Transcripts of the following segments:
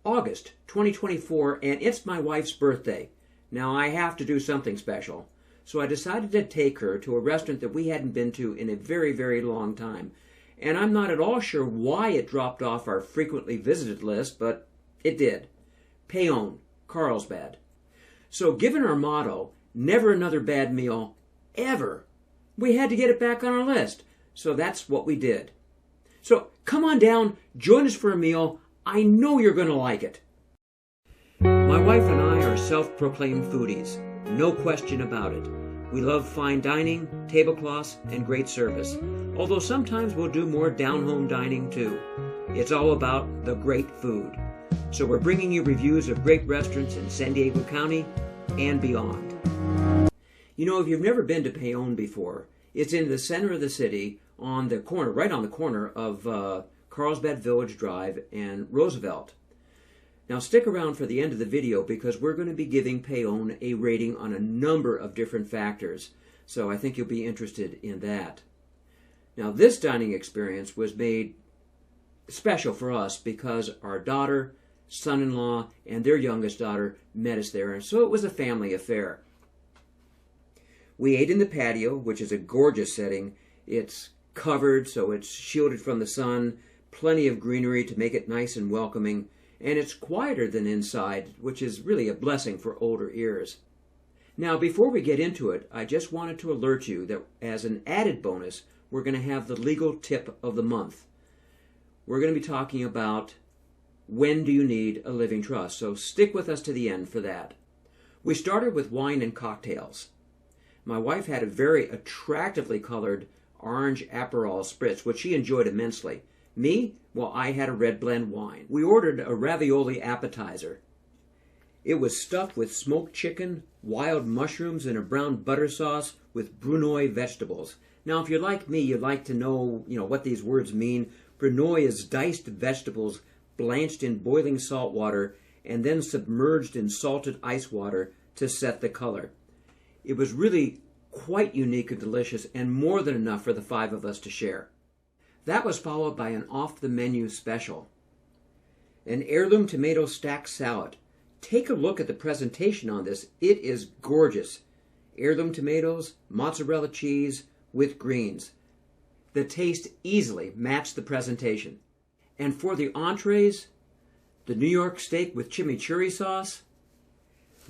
August 2024, and it's my wife's birthday. Now, I have to do something special, so I decided to take her to a restaurant that we hadn't been to in a very, very long time. And I'm not at all sure why it dropped off our frequently visited list, but it did. Paon, Carlsbad. So given our motto, never another bad meal, ever, we had to get it back on our list. So that's what we did. So come on down, join us for a meal. I know you're going to like it. My wife and I are self-proclaimed foodies, no question about it. We love fine dining, tablecloths, and great service, although sometimes we'll do more down-home dining too. It's all about the great food. So we're bringing you reviews of great restaurants in San Diego County and beyond. You know, if you've never been to Paon before, it's in the center of the city, on the corner, right on the corner of Carlsbad Village Drive and Roosevelt. Now stick around for the end of the video because we're going to be giving Paon a rating on a number of different factors. So I think you'll be interested in that. Now this dining experience was made special for us because our daughter, son-in-law, and their youngest daughter met us there, and so it was a family affair. We ate in the patio, which is a gorgeous setting. It's covered, so it's shielded from the sun, plenty of greenery to make it nice and welcoming, and it's quieter than inside, which is really a blessing for older ears. Now, before we get into it, I just wanted to alert you that as an added bonus, we're going to have the legal tip of the month. We're going to be talking about when do you need a living trust, so stick with us to the end for that. We started with wine and cocktails. My wife had a very attractively colored orange Aperol spritz, which she enjoyed immensely. Me? Well, I had a red blend wine. We ordered a ravioli appetizer. It was stuffed with smoked chicken, wild mushrooms, and a brown butter sauce with brunoise vegetables. Now, if you're like me, you'd like to know, what these words mean. Brunoise is diced vegetables blanched in boiling salt water and then submerged in salted ice water to set the color. It was really quite unique and delicious, and more than enough for the 5 of us to share. That was followed by an off-the-menu special. An heirloom tomato stack salad. Take a look at the presentation on this. It is gorgeous. Heirloom tomatoes, mozzarella cheese with greens. The taste easily matched the presentation. And for the entrees, the New York steak with chimichurri sauce,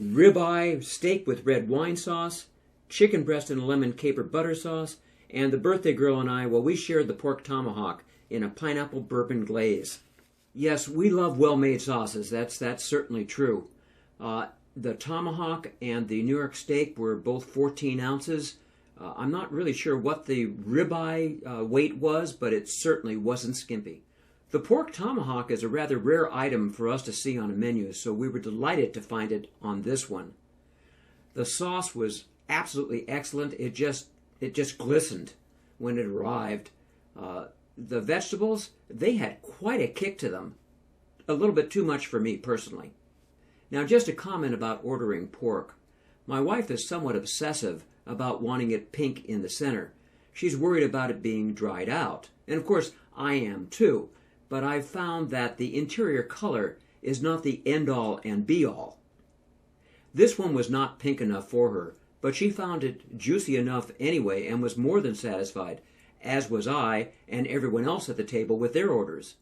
ribeye steak with red wine sauce, chicken breast and lemon caper butter sauce, and the birthday girl and I, well, we shared the pork tomahawk in a pineapple bourbon glaze. Yes, we love well-made sauces. That's certainly true. The tomahawk and the New York steak were both 14 ounces. I'm not really sure what the ribeye weight was, but it certainly wasn't skimpy. The pork tomahawk is a rather rare item for us to see on a menu, so we were delighted to find it on this one. The sauce was absolutely excellent. It just glistened when it arrived. The vegetables, they had quite a kick to them. A little bit too much for me personally. Now, just a comment about ordering pork. My wife is somewhat obsessive about wanting it pink in the center. She's worried about it being dried out. And of course, I am too. But I've found that the interior color is not the end-all and be-all. This one was not pink enough for her, but she found it juicy enough anyway and was more than satisfied, as was I and everyone else at the table with their orders.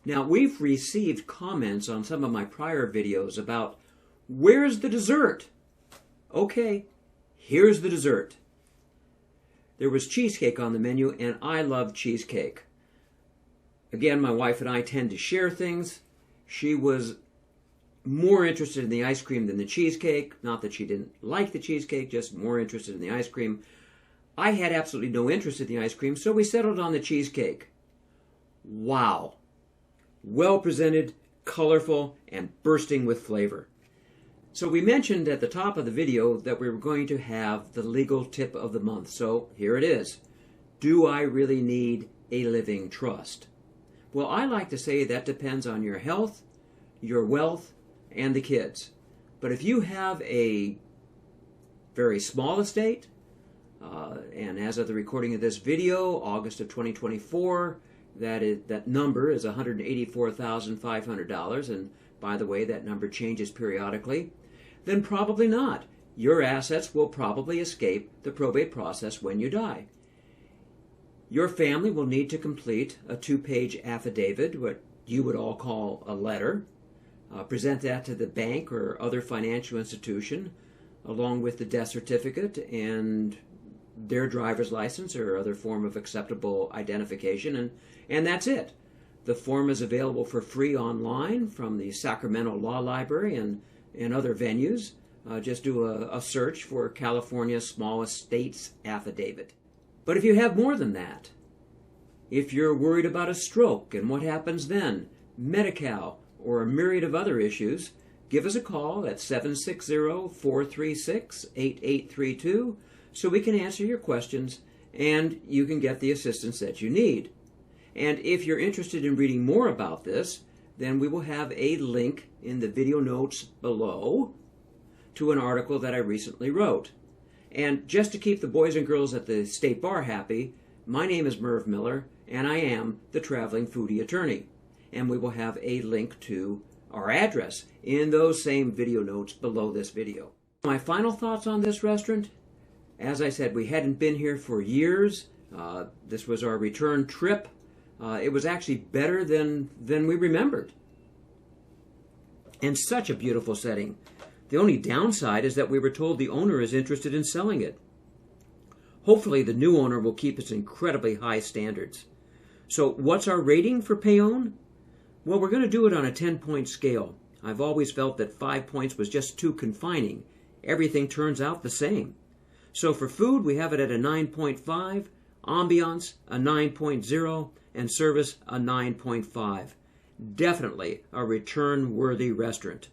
Now, we've received comments on some of my prior videos about, where's the dessert? Okay, here's the dessert. There was cheesecake on the menu, and I love cheesecake. Again, my wife and I tend to share things. She was more interested in the ice cream than the cheesecake. Not that she didn't like the cheesecake, just more interested in the ice cream. I had absolutely no interest in the ice cream, so we settled on the cheesecake. Wow. Well presented, colorful, and bursting with flavor. So we mentioned at the top of the video that we were going to have the legal tip of the month. So here it is. Do I really need a living trust? Well, I like to say that depends on your health, your wealth, and the kids. But if you have a very small estate, and as of the recording of this video, August of 2024, that number is $184,500, and by the way, that number changes periodically, then probably not. Your assets will probably escape the probate process when you die. Your family will need to complete a 2-page affidavit, what you would all call a letter. Present that to the bank or other financial institution, along with the death certificate and their driver's license or other form of acceptable identification, and that's it. The form is available for free online from the Sacramento Law Library and other venues. Just do a search for California Small Estates Affidavit. But if you have more than that, if you're worried about a stroke and what happens then, Medi-Cal, or a myriad of other issues, give us a call at 760-436-8832 so we can answer your questions and you can get the assistance that you need. And if you're interested in reading more about this, then we will have a link in the video notes below to an article that I recently wrote. And just to keep the boys and girls at the State Bar happy, my name is Merv Miller, and I am the Traveling Foodie Attorney. And we will have a link to our address in those same video notes below this video. My final thoughts on this restaurant, as I said, we hadn't been here for years. This was our return trip. It was actually better than we remembered. And such a beautiful setting. The only downside is that we were told the owner is interested in selling it. Hopefully the new owner will keep its incredibly high standards. So what's our rating for Paon? Well, we're going to do it on a 10-point scale. I've always felt that 5 points was just too confining. Everything turns out the same. So for food, we have it at a 9.5, ambiance a 9.0, and service a 9.5. Definitely a return-worthy restaurant.